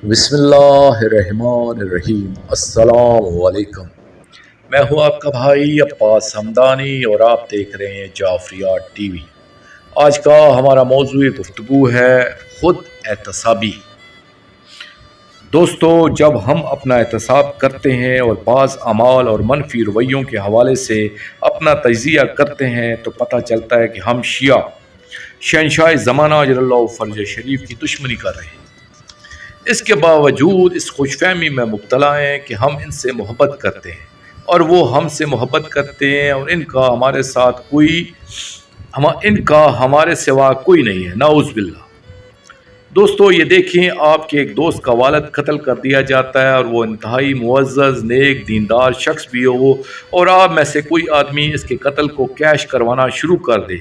بسم اللہ الرحمن الرحیم۔ السلام علیکم۔ میں ہوں آپ کا بھائی عباس حمدانی اور آپ دیکھ رہے ہیں جعفریات ٹی وی۔ آج کا ہمارا موضوع گفتگو ہے خود احتسابی۔ دوستو، جب ہم اپنا احتساب کرتے ہیں اور بعض اعمال اور منفی رویوں کے حوالے سے اپنا تجزیہ کرتے ہیں تو پتہ چلتا ہے کہ ہم شیعہ شہنشاہ زمانہ اجل اللہ فرج شریف کی دشمنی کر رہے ہیں۔ اس کے باوجود اس خوش فہمی میں مبتلا ہیں کہ ہم ان سے محبت کرتے ہیں اور وہ ہم سے محبت کرتے ہیں اور ان کا ہمارے سوا کوئی نہیں ہے، نعوذ باللہ۔ دوستو، یہ دیکھیں، آپ کے ایک دوست کا والد قتل کر دیا جاتا ہے اور وہ انتہائی معزز نیک دیندار شخص بھی ہو اور آپ میں سے کوئی آدمی اس کے قتل کو کیش کروانا شروع کر دے،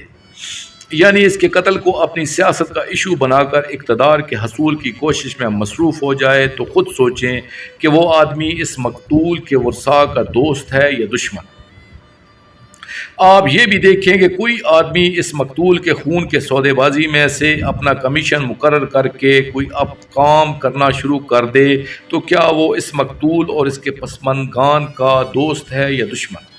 یعنی اس کے قتل کو اپنی سیاست کا ایشو بنا کر اقتدار کے حصول کی کوشش میں مصروف ہو جائے، تو خود سوچیں کہ وہ آدمی اس مقتول کے ورثاء کا دوست ہے یا دشمن۔ آپ یہ بھی دیکھیں کہ کوئی آدمی اس مقتول کے خون کے سودے بازی میں سے اپنا کمیشن مقرر کر کے کوئی اب کام کرنا شروع کر دے، تو کیا وہ اس مقتول اور اس کے پسماندگان کا دوست ہے یا دشمن؟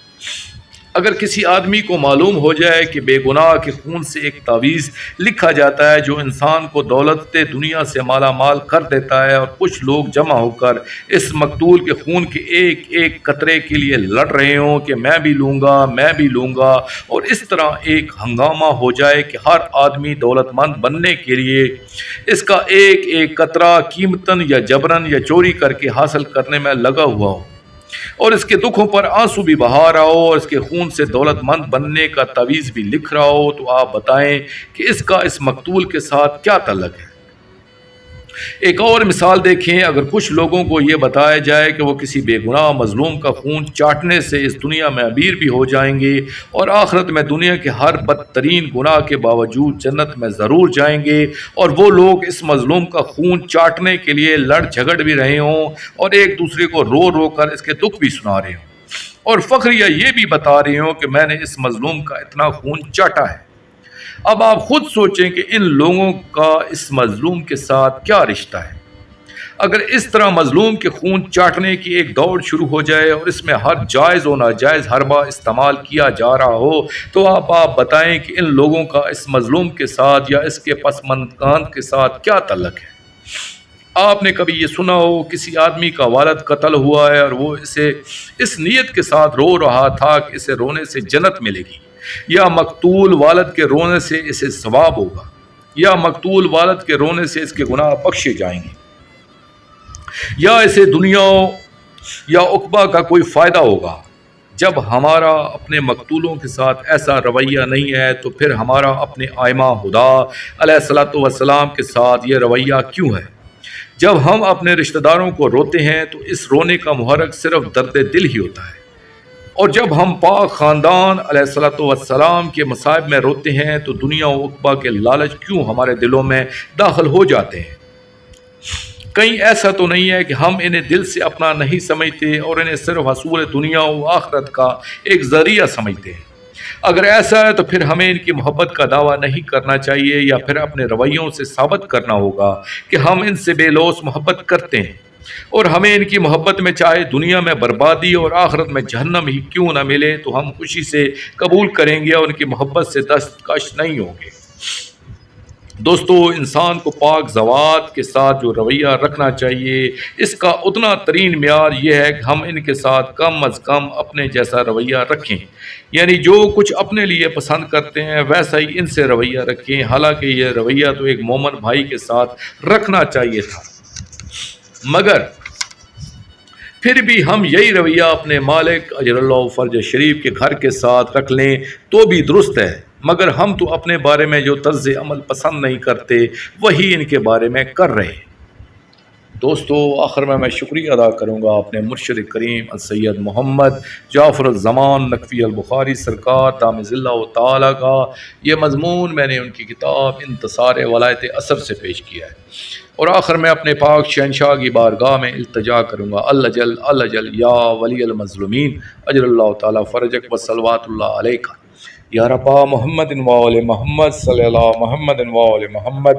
اگر کسی آدمی کو معلوم ہو جائے کہ بے گناہ کے خون سے ایک تعویذ لکھا جاتا ہے جو انسان کو دولت دنیا سے مالا مال کر دیتا ہے، اور کچھ لوگ جمع ہو کر اس مقتول کے خون کے ایک ایک قطرے کے لیے لڑ رہے ہوں کہ میں بھی لوں گا، اور اس طرح ایک ہنگامہ ہو جائے کہ ہر آدمی دولت مند بننے کے لیے اس کا ایک ایک قطرہ قیمتاً یا جبراً یا چوری کر کے حاصل کرنے میں لگا ہوا ہو، اور اس کے دکھوں پر آنسو بھی بہا رہا ہو اور اس کے خون سے دولت مند بننے کا تعویذ بھی لکھ رہا ہو، تو آپ بتائیں کہ اس کا اس مقتول کے ساتھ کیا تعلق ہے؟ ایک اور مثال دیکھیں، اگر کچھ لوگوں کو یہ بتایا جائے کہ وہ کسی بے گناہ مظلوم کا خون چاٹنے سے اس دنیا میں امیر بھی ہو جائیں گے اور آخرت میں دنیا کے ہر بدترین گناہ کے باوجود جنت میں ضرور جائیں گے، اور وہ لوگ اس مظلوم کا خون چاٹنے کے لیے لڑ جھگڑ بھی رہے ہوں اور ایک دوسرے کو رو رو کر اس کے دکھ بھی سنا رہے ہوں اور فخریہ یہ بھی بتا رہے ہوں کہ میں نے اس مظلوم کا اتنا خون چاٹا ہے، اب آپ خود سوچیں کہ ان لوگوں کا اس مظلوم کے ساتھ کیا رشتہ ہے؟ اگر اس طرح مظلوم کے خون چاٹنے کی ایک دوڑ شروع ہو جائے اور اس میں ہر جائز و ناجائز حربہ استعمال کیا جا رہا ہو، تو آپ بتائیں کہ ان لوگوں کا اس مظلوم کے ساتھ یا اس کے پسماندگان کے ساتھ کیا تعلق ہے؟ آپ نے کبھی یہ سنا ہو کسی آدمی کا والد قتل ہوا ہے اور وہ اسے اس نیت کے ساتھ رو رہا تھا کہ اسے رونے سے جنت ملے گی، یا مقتول والد کے رونے سے اسے ثواب ہوگا، یا مقتول والد کے رونے سے اس کے گناہ بخشے جائیں گے، یا اسے دنیا یا عقبہ کا کوئی فائدہ ہوگا؟ جب ہمارا اپنے مقتولوں کے ساتھ ایسا رویہ نہیں ہے تو پھر ہمارا اپنے ائمہ ہدا علیہ الصلوۃ والسلام کے ساتھ یہ رویہ کیوں ہے؟ جب ہم اپنے رشتہ داروں کو روتے ہیں تو اس رونے کا محرک صرف درد دل ہی ہوتا ہے، اور جب ہم پاک خاندان علیہ الصلوۃ والسلام کے مصائب میں روتے ہیں تو دنیا و عقبہ کے لالچ کیوں ہمارے دلوں میں داخل ہو جاتے ہیں؟ کہیں ایسا تو نہیں ہے کہ ہم انہیں دل سے اپنا نہیں سمجھتے اور انہیں صرف حصول دنیا و آخرت کا ایک ذریعہ سمجھتے ہیں؟ اگر ایسا ہے تو پھر ہمیں ان کی محبت کا دعویٰ نہیں کرنا چاہیے، یا پھر اپنے رویوں سے ثابت کرنا ہوگا کہ ہم ان سے بے لوث محبت کرتے ہیں، اور ہمیں ان کی محبت میں چاہے دنیا میں بربادی اور آخرت میں جہنم ہی کیوں نہ ملے تو ہم خوشی سے قبول کریں گے اور ان کی محبت سے دستکش نہیں ہوں گے۔ دوستو، انسان کو پاک ذوات کے ساتھ جو رویہ رکھنا چاہیے، اس کا اتنا ترین معیار یہ ہے کہ ہم ان کے ساتھ کم از کم اپنے جیسا رویہ رکھیں، یعنی جو کچھ اپنے لیے پسند کرتے ہیں ویسا ہی ان سے رویہ رکھیں، حالانکہ یہ رویہ تو ایک مومن بھائی کے ساتھ رکھنا چاہیے تھا، مگر پھر بھی ہم یہی رویہ اپنے مالک اجل اللہ فرج شریف کے گھر کے ساتھ رکھ لیں تو بھی درست ہے، مگر ہم تو اپنے بارے میں جو طرز عمل پسند نہیں کرتے وہی ان کے بارے میں کر رہے ہیں۔ دوستو، آخر میں شکریہ ادا کروں گا اپنے مرشد کریم سید محمد جعفر الزمان نقوی البخاری سرکار دامِ ظلہ تعالیٰ کا۔ یہ مضمون میں نے ان کی کتاب انتصار ولایت اثر سے پیش کیا ہے، اور آخر میں اپنے پاک شہنشاہ کی بارگاہ میں التجا کروں گا، اللہ جل یا ولی المظلومین اجل اللہ تعالیٰ فرجک و صلوات اللہ علیکہ، یا ربا محمد و آل محمد صلی اللہ محمد و آل محمد،